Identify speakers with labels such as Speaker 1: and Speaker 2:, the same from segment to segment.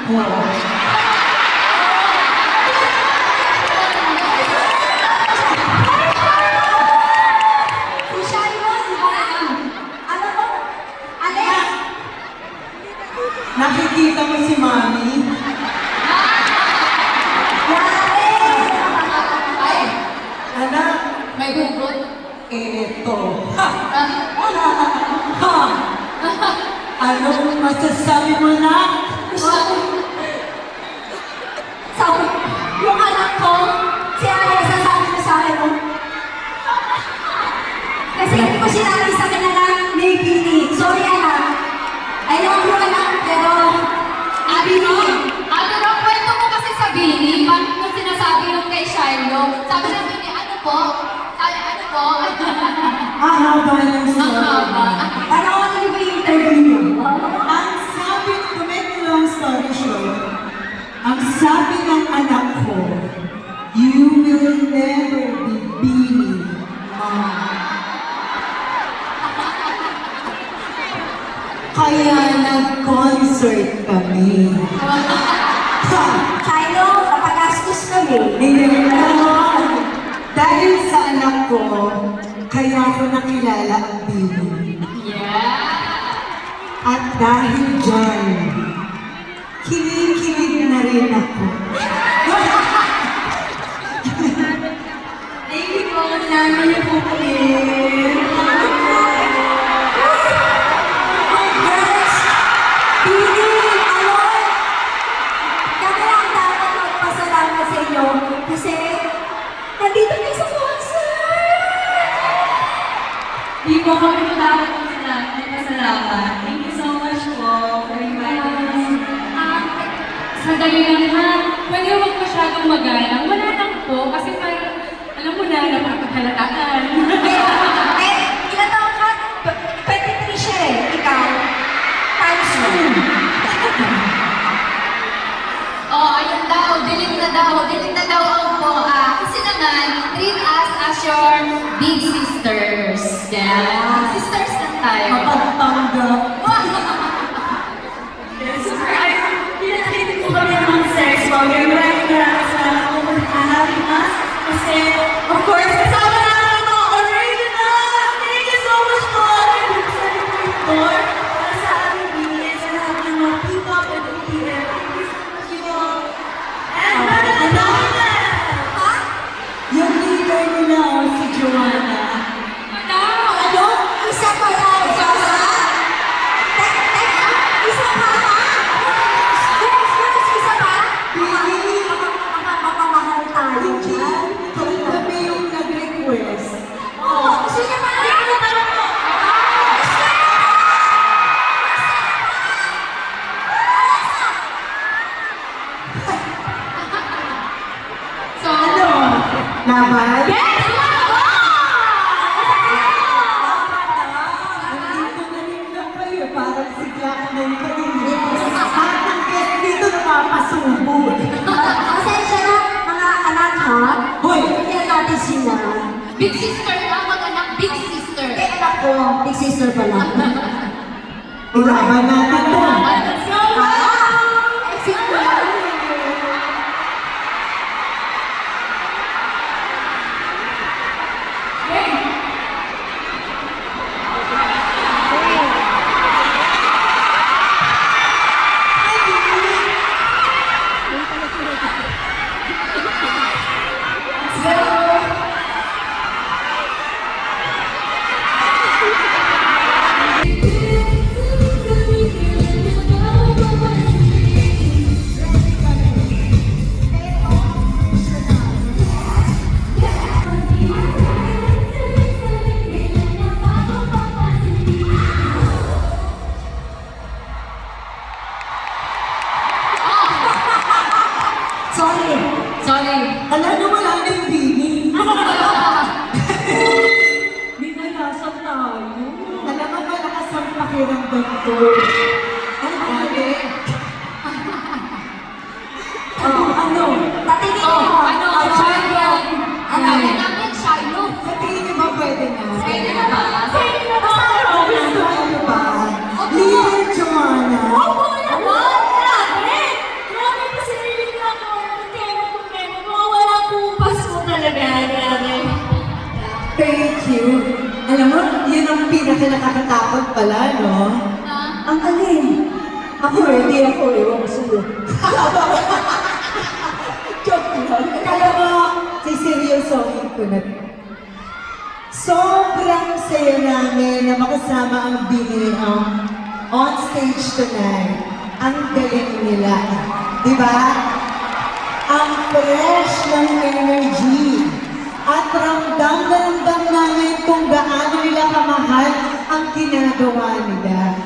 Speaker 1: ko.
Speaker 2: Si Shiloh, di ba? Ano to? Alex?
Speaker 1: Nakikita mo si Mami?
Speaker 2: Yare!
Speaker 3: Ay,
Speaker 1: Anak,
Speaker 3: may gugot.
Speaker 1: eto. Ha! Anong masasabi mo na?
Speaker 2: Sabi, yung anak ko, si Alex, sabi ko sa akin, oh. Kasi hindi ko sinabi sa kanya na may bini. Sorry, anak. I love you, anak, pero
Speaker 3: Ano? Ano daw kwento mo kasi sa Bini? Bakit mo sinasabi yung kay Shiloh? Sabi na Bini, ano po? Sabi, ano po?
Speaker 1: Ahaba ng
Speaker 3: Ang
Speaker 1: story.
Speaker 3: haba.
Speaker 2: panoorin niyo ba yung interview niyo?
Speaker 1: Ang sabi, to make a long story short, ang sabi ng anak ko, you will never be Bini, Mom. Kaya nag-concert kami. Ha!
Speaker 2: Shiloh, napagastos kami.
Speaker 1: Hindi, alam mo, dahil sa anak ko, kaya ko nakilala ang Bini.
Speaker 3: Yeah.
Speaker 1: At dahil dyan, kinikilig na rin ako.
Speaker 2: Thank you po, namin niyo po kami. Girls, Pili, Alon, kami lang dapat magpasalamat sa inyo kasi nandito kayo sa concert.
Speaker 4: Di po kami po dapat magpasalamat. Thank you so much po for inviting us.
Speaker 5: Sandali lang ha. Pwede huwag masyadong magalang. Wala lang po. Kasi parang, alam mo na, napakahalataan.
Speaker 2: Ilan taon ka? 23 siya eh. Ikaw? Times 2.
Speaker 3: Oh, ayun daw. Delete na daw ang po. Kasi naman, treat us as your big sisters. Yeah. Sisters lang tayo.
Speaker 1: Mapagpanggap.
Speaker 4: Pinakita po kami ng sex while we're maraming salamat po for having us. Kasi, of course, kasama namin ang mga originals! Thank you so much po! Thank you sa report para sa aming BTS and lahat ng mga P-pop and BTS. Thank you so much you all. And
Speaker 2: Ha?
Speaker 1: Yung leader nila, si Joanna.
Speaker 2: Ano? Isa pa daw. Isa pa? Teka, isa pa ha? Girls, isa pa? Mapapamahal tayo dyan.
Speaker 1: Kami yung nag-request.
Speaker 2: Oo, gusto niya pa rin.
Speaker 3: So,
Speaker 1: Ano? Laban?
Speaker 2: Yes!
Speaker 1: Nandito na rin lang kayo, parang si Jacqueline kanina. Lahat ng guest dito napapasubod.
Speaker 2: Pasensya na, mga anak ha?
Speaker 1: Hoy!
Speaker 2: Bigyan natin sila.
Speaker 3: big sister lang, mag-anak, big sister.
Speaker 2: Eh, anak ko, big sister pala.
Speaker 1: Ilaban natin to.
Speaker 3: Let's go!
Speaker 2: Exit ko lang. Sorry.
Speaker 3: Sorry.
Speaker 1: Alam nyo, wala na yung Bini.
Speaker 4: May nalasap tayo.
Speaker 1: Alam mo, malakas ang pakiramdam ko. Ang ate. Ano?
Speaker 2: Tatingin
Speaker 3: Oh,
Speaker 2: mo.
Speaker 3: ano?
Speaker 2: Shiloh.
Speaker 3: Ang tawag namin, Shiloh.
Speaker 1: Sa tingin niyo ba pwede na?
Speaker 3: Pwede na ba?
Speaker 2: Pwede na ba?
Speaker 1: Gusto niyo ba?
Speaker 3: Opo.
Speaker 1: Leader Joanna.
Speaker 2: Opo naman! Grabe!
Speaker 1: ka nakakatakot pala, no?
Speaker 3: Ha?
Speaker 2: Ang alin. Ako, hindi ako. Ewan ko sa'yo. Joke lang.
Speaker 1: Kaya mo, siseryosohin ko na. Sobrang saya namin na makasama ang Bini on stage tonight. Ang galing nila. Di ba? Ang fresh ng energy. At ramdam na ramdam namin kung gaano nila kamahal ang ginagawa nila.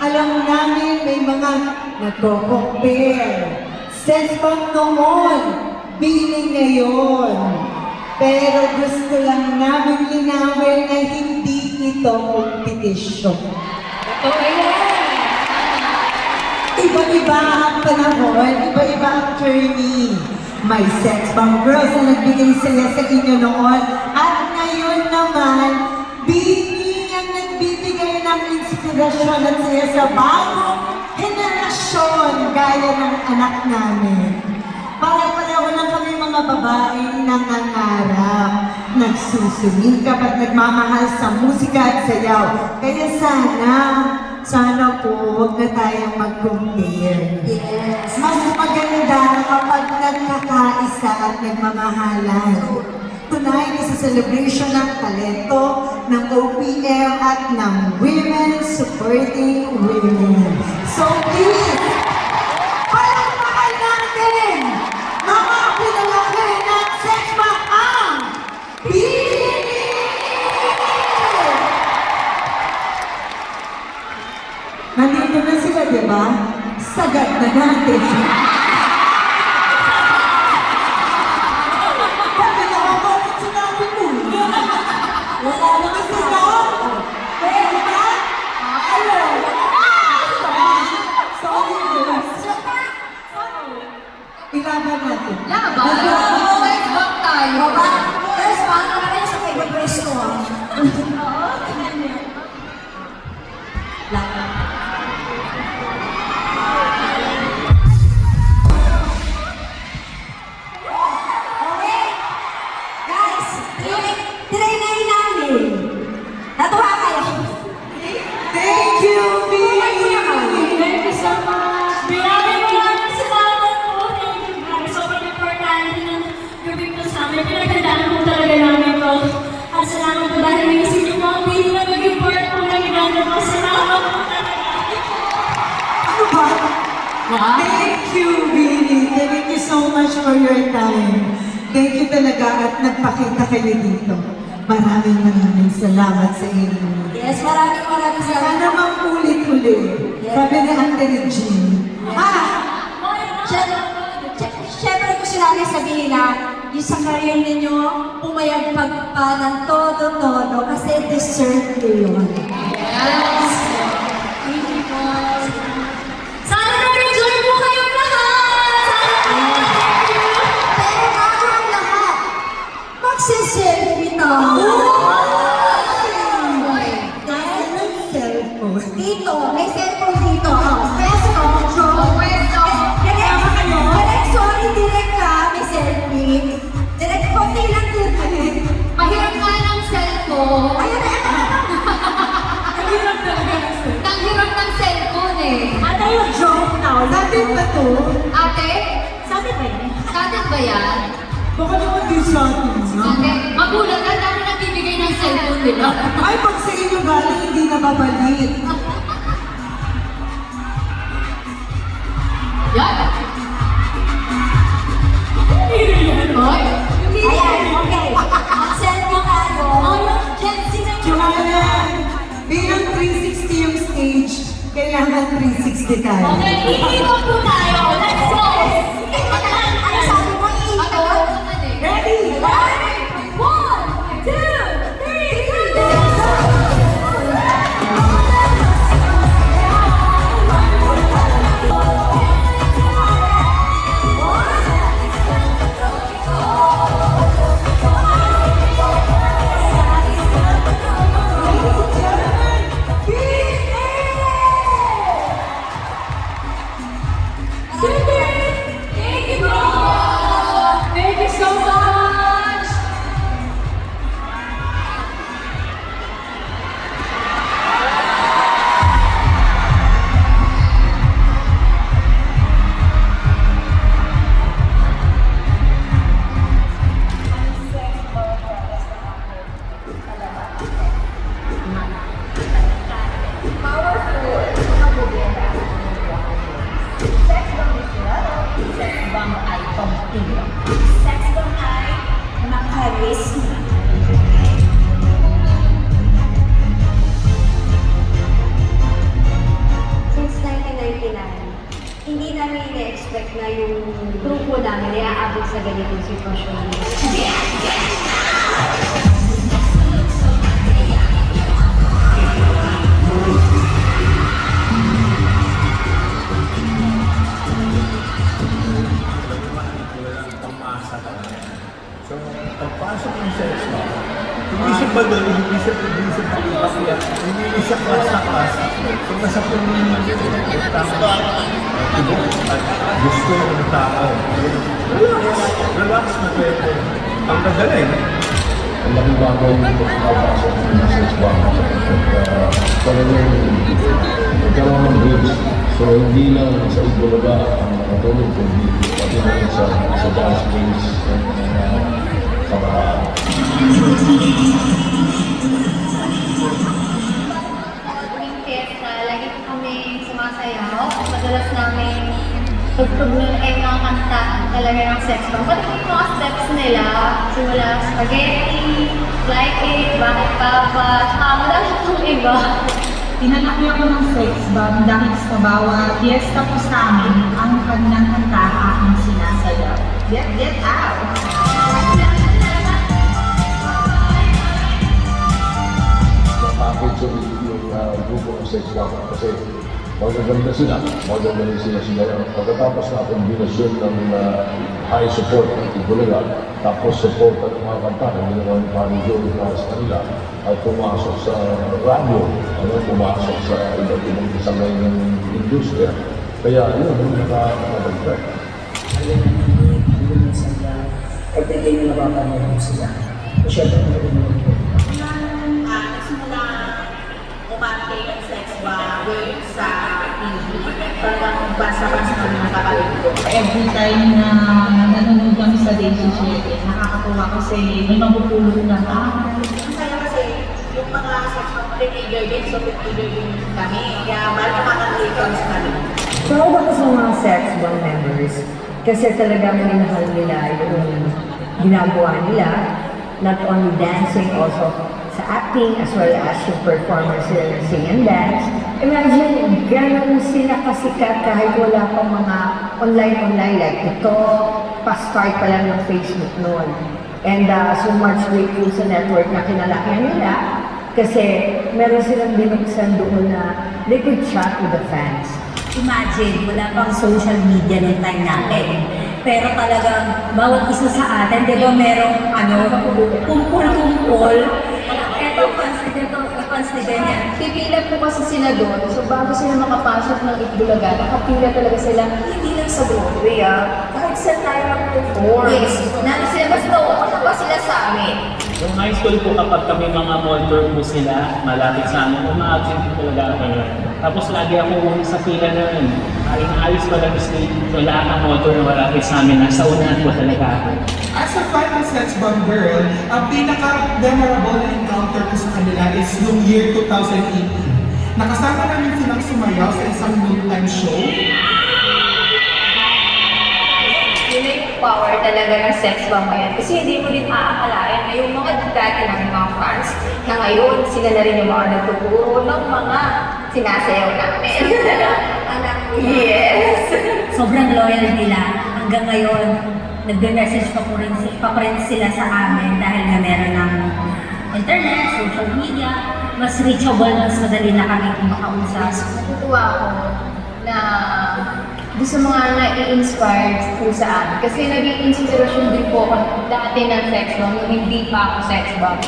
Speaker 1: Alam namin may mga nagko-compare. Sense pang noon, Bini ngayon. Pero gusto lang namin linawin na hindi ito kompetisyon.
Speaker 5: Totoo yan.
Speaker 1: Iba-iba ang panahon, iba-iba ang journey. May sex bomb girls na nagbigay saya sa inyo noon. At ngayon naman, Bini ang nagbibigay ng inspirasyon at saya sa bagong henerasyon gaya ng anak namin. Para-pareho lang kami mga babaeng nangangarap, nagsusumikap at nagmamahal sa musika at sayaw. Kaya sana po huwag na tayong mag-compare.
Speaker 2: Yes.
Speaker 1: Mas maganda kapag nagkakaisa at nagmamahalan. Tonight is a celebration ng talento, ng OPM at ng women supporting women. So please, palakpakan natin mga pinalaki ng Sexma ang Bini! Nandito na sila, di ba? Sagad na natin. Bakit nakakapit sinabi mo?
Speaker 2: Wala naman
Speaker 1: Gusto
Speaker 2: sa
Speaker 1: mo? Pwede ba? Ayaw. Sorry, girls. Ilaban natin.
Speaker 3: Laban? Always back tayo.
Speaker 2: Baba, first, paano ka rin sa favorite place ko, ha? Okay. Guys, trinay namin. Natuwa kayo.
Speaker 1: Thank you, Bini!
Speaker 5: Thank you so much.
Speaker 4: Maraming salamat po. Thank you, guys. Sobrang importante ng gabi ko sa amin. Pinagandaan po talaga namin to. At salamat po dahil naisip niyo po ang pili na maging part po ng ganda ko. Salamat po talaga.
Speaker 1: Ano ba? Thank you, Bini. Thank you so much for your time. Thank you talaga at nagpakita kayo dito. Maraming salamat sa inyo.
Speaker 2: Yes, maraming salamat.
Speaker 1: Sana ulit-ulit. Sabi ni Ate Regine.
Speaker 2: Siyempre gusto namin sabihin na yung sa career ninyo, pumayagpag pa ng todo-todo kasi deserve nyo yun.
Speaker 3: Yes. Thank you po.
Speaker 4: Sana nag-enjoy po kayong lahat! Sana thank you!
Speaker 2: Pero bago ang lahat, magsiselfie tayo.
Speaker 1: Dahil ng cellphone.
Speaker 2: Dito, may cellphone dito. Pesto, joke.
Speaker 3: Pwesto.
Speaker 2: Direct, sorry, direct ka, may selfie. Direct, konti lang dito.
Speaker 3: Mahirap nga ng cellphone.
Speaker 2: Ayun na,
Speaker 3: Ang hirap ng cellphone eh.
Speaker 2: Ate, yung joke now.
Speaker 1: Sabi ba to?
Speaker 3: Ate,
Speaker 2: Sabi ba yun?
Speaker 3: static ba yan?
Speaker 1: Baka naman di sa atin, no?
Speaker 3: Ate, magulat ka, dami nagbibigay ng cellphone, di ba?
Speaker 1: Ay, pag sa inyo galing, hindi na babalik.
Speaker 3: Yan. Hoy.
Speaker 2: Ayan, okay. Ang selfie tayo.
Speaker 4: Gen Z na
Speaker 1: Joanna, bilang 360 yung stage, kailangan 360 tayo.
Speaker 4: Okay, iikot po tayo. Let's go!
Speaker 2: Ano sabi mo,
Speaker 3: Ate,
Speaker 2: iikot?
Speaker 3: wala naman eh.
Speaker 1: Ready?
Speaker 4: 1, 2, 3, go!
Speaker 2: Maraming expect na yung grupo namin ay aabot sa ganitong sitwasyon.
Speaker 6: Pamasa talaga. So, pagpasok ng sex mo, hindi siya ba doon, hindi siya pakya, hindi siya class na class. So, nasa pumili at gusto ng tao. Relax na pwede. Ang kagaling.
Speaker 7: Ang laking bagay yung pagpapasok ng message bomb at talagang nagkaroon ng bridge. So hindi lang sa Itbulaga ang nakatulog, kundi pati na rin sa dance games ng kamaraan.
Speaker 8: Tuwing fiesta, lagi po kami sumasayaw. Madalas namin tugtog nun ay mga kanta talaga ng sex bomb. Pati yung mga steps nila, simula spaghetti, like it, bakit papa, madami itong iba.
Speaker 9: Tinanak niya ko ng sex bomb dahil sa bawat fiesta po sa amin, ang kanilang kanta aking sinasayaw. Get out!
Speaker 7: Napakit yung grupo ng sex bomb kasi magaganda sila, magaganda sila sila. Pagkatapos na kombinasyon ng high support ng Itbulaga, tapos support at mga kanta na ginawa ni Paano Joey para sa kanila at pumasok sa radyo, pumasok sa iba't ibang sangay ng industriya. Kaya yun, nakakadagdag.
Speaker 10: Ayun, hindi mo sila, everyday na napapanood mo sila. Siyempre,
Speaker 9: Simula umarte ang sex bomb sa TV. Parang basa-basa kami ng kapatid ko. Every time na nanonood kami sa Daisy Share, nakakatuwa kasi may mapupulot na masaya kasi yung mga sex bomb teenager din, so teenager din kami. Kaya balik makakatuloy kami sa kanila.
Speaker 11: Proud ako sa mga sex bomb members kasi talagang minahal nila yung ginagawa nila, not only dancing, also sa acting as well as yung performance sila ng sing and dance. Imagine, gano'n sila kasikat kahit wala pang mga online like ito, pa-start pa lang ng Facebook noon. And so much grateful sa network na kinalakihan nila kasi meron silang binuksan doon na they could chat with the fans.
Speaker 9: Imagine, wala pang social media noong time natin. Pero talagang bawat isa sa atin, di ba merong kumpul-kumpul. Eto, fans ni ganyan.
Speaker 2: Pipila po kasi sila doon. So bago sila makapasok ng Itbulaga, nakapila talaga sila hindi lang sa Broadway kahit saan tayo mag-perform. Yes. Sila, mas nauuna pa sila sa amin.
Speaker 12: Yung high school po kapag kami mga mall tour po sila, malapit sa amin, umaabsent po talaga ako yun. Tapos lagi ako sa pila na yun. Ayos pa lang wala kang mall tour na malapit sa amin. Nasa unahan po talaga ako.
Speaker 13: As a fan ng Sex Bomb Girl, ang pinaka-memorable na encounter ko sa kanila is yung year 2018. Nakasama namin silang sumayaw sa isang noontime show.
Speaker 8: Yun na yung power talaga ng sex bomb ngayon. Kasi hindi mo din aakalain na yung mga dati ng mga fans na ngayon, sila na rin yung mga nagtuturo ng mga sinasayaw namin. Anak ko. Yes!
Speaker 9: Sobrang loyal nila. Hanggang ngayon, nagbe-message pa rin sila sa amin dahil nga meron ng internet, social media, mas reachable, mas madali na kami makausap.
Speaker 8: Natutuwa ako na doon sa mga na-i-inspired po sa amin. Kasi naging inspirasyon din po ako dati ng sex bomb, yung hindi pa ako sex bomb.